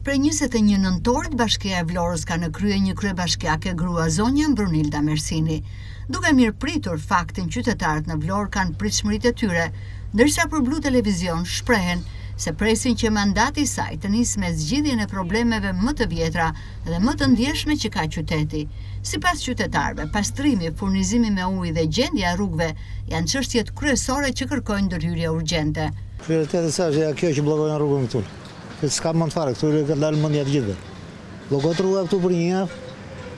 Prej 21 nëntorit, Bashkia e Vlorës ka në krye një kryebashkiake grua zonja Brunilda Mersini, duke mirë pritur faktin qytetarët në Vlorë kanë pritshmëritë e tyre, ndërsa për Blu Televizion shprehen se presin që mandati i saj të nisë me zgjidhjen e problemeve më të vjetra dhe më të ndjeshme që ka qyteti. Sipas qytetarëve, pastrimi, furnizimi me ujë dhe gjendja e rrugëve janë çështjet kryesore që kërkojnë ndërhyrje urgjente. Prioriteti është kjo që bllokojnë rrugën këtu. S'ka mend fare, këtu ka dalë mendja të gjithëve. Bllokojnë rruga këtu për një javë,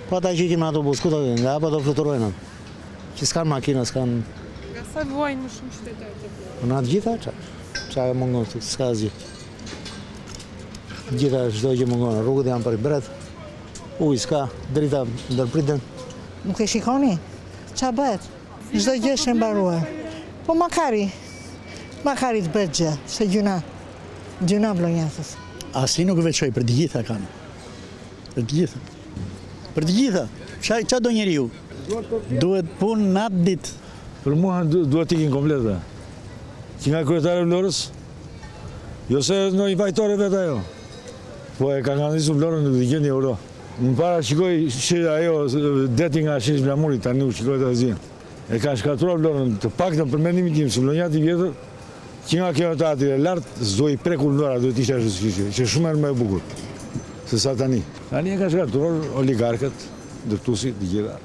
po ata që ikin me autobus, ku do vinë, nga apo do fluturojnë. Që s'kan makina, s'kan. Nga sa vojnë më shumë qytetarë të Vlorës? Na të gjitha çfarë mungon këtu, s'ka asgjë. Gjitha çdo gjë mungon, rrugët janë për bret. Ujë s'ka, drita ndërpriten. Nuk e shikoni? Ç'a bëhet? Çdo gjë është e mbaruar. Po makari të bëhet gjë, se gjuna vlonjasës. Asi nuk veçoj, për të gjitha kanë. Për të gjitha. Për të gjitha. Qa do njeriu? Duhet punë natë ditë. Për mua duhet t'ikin komplet. Që nga kryetare Vlorës, jo se në i vajtore vetë ajo. Po e ka nga nisu Vlorën në të gjeni euro. Më para shikoj që ajo deti nga Shish Blamurit, tani u shikoj të zinë. E ka shkatruar Vlorën të paktën për mendimin tim, së vlonjati vjetër, që nga kjo të atyre lartë, s'do i prekur Vlora, do t'isha që shumë e më e bukur, se sa tani. Tani e ka shkatruar oligarkët, dërtusi, të gjitha.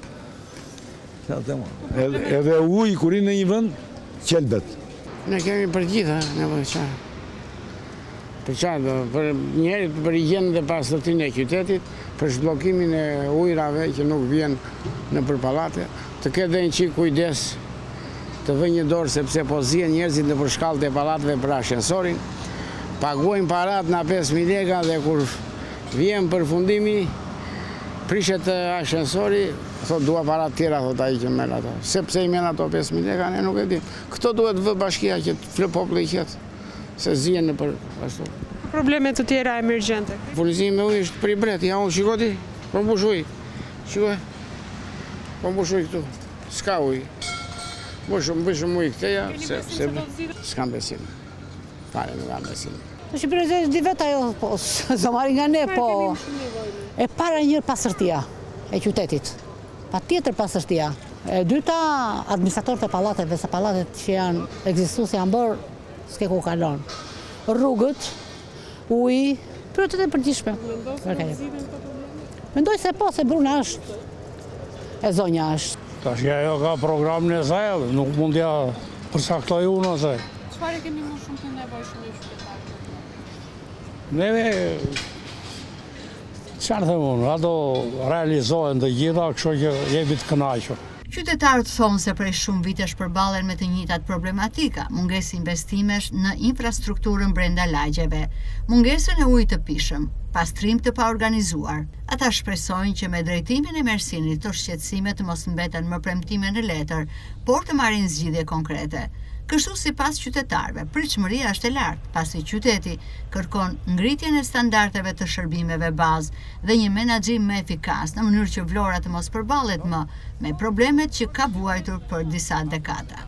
Edhe ujë kurin në një vënd, qelbet. Ne kemi për gjitha, ne për qa. Për qa, për njerit për higjienën dhe pastërtinë e qytetit, për zhbllokimin e ujrave që nuk vjen në për pallate, të ketë dhe një qik kujdes, të vë një dorë sepse po zien njerëzit në për shkallët e pallateve për ashensorin, paguajnë parat nga 5.000 lekë dhe kur vjen për fundimi, prishet ashensori, thot dua parat tjera, thot ai që merr ato. Sepse i merr ato 5.000 lekë, ne nuk e dim. Këto duhet vë bashkia që të populli qetë, se zien në për ashtu. Probleme të tjera emergjente? Furnizimi me ujë është për i bret, ja unë shikoti, po mbush ujë. Shikoj, po mbush ujë këtu, s'ka ujë. Mbëshëm ujë këteja, se s'kam besim. Fare nuk kam besim. Në Shqipëri di vetë ajo, po, s'o marri nga ne, po... E para njërë pastërtia e qytetit, pa tjetër pastërtia. E dyta, administratorët e pallateve, se pallatet që janë ekzistues janë bërë, s'ke ku kalon. Rrugët, ujë, prioritet e përgjithshme. Mendoj se po, se Bruna është, e zonja është. Tash ajo ka programin e saj, nuk mundja përsaktoj unë ose. Çfarë kemi më shumë të nevojshëm ne qytetarët? Neve, çfarë them unë, ato realizohen të gjitha, kështu që jemi të kënaqur. Qytetarët thonë se prej shumë vitesh përballen me të njëjtat problematika, mungesë investimesh në infrastrukturën brenda lagjeve, mungesën e ujit të pishëm, pastrim të paorganizuar. Ata shpresojnë që me drejtimin e Mersinit të shqetësimet të mos mbeten më premtime në letër, por të marrin zgjidhje konkrete. Kështu sipas qytetarëve, pritshmëria është e lartë, pasi qyteti kërkon ngritjen e standardeve të shërbimeve bazë dhe një menaxhim më efikas në mënyrë që Vlora të mos përballet më me problemet që ka vuajtur për disa dekada.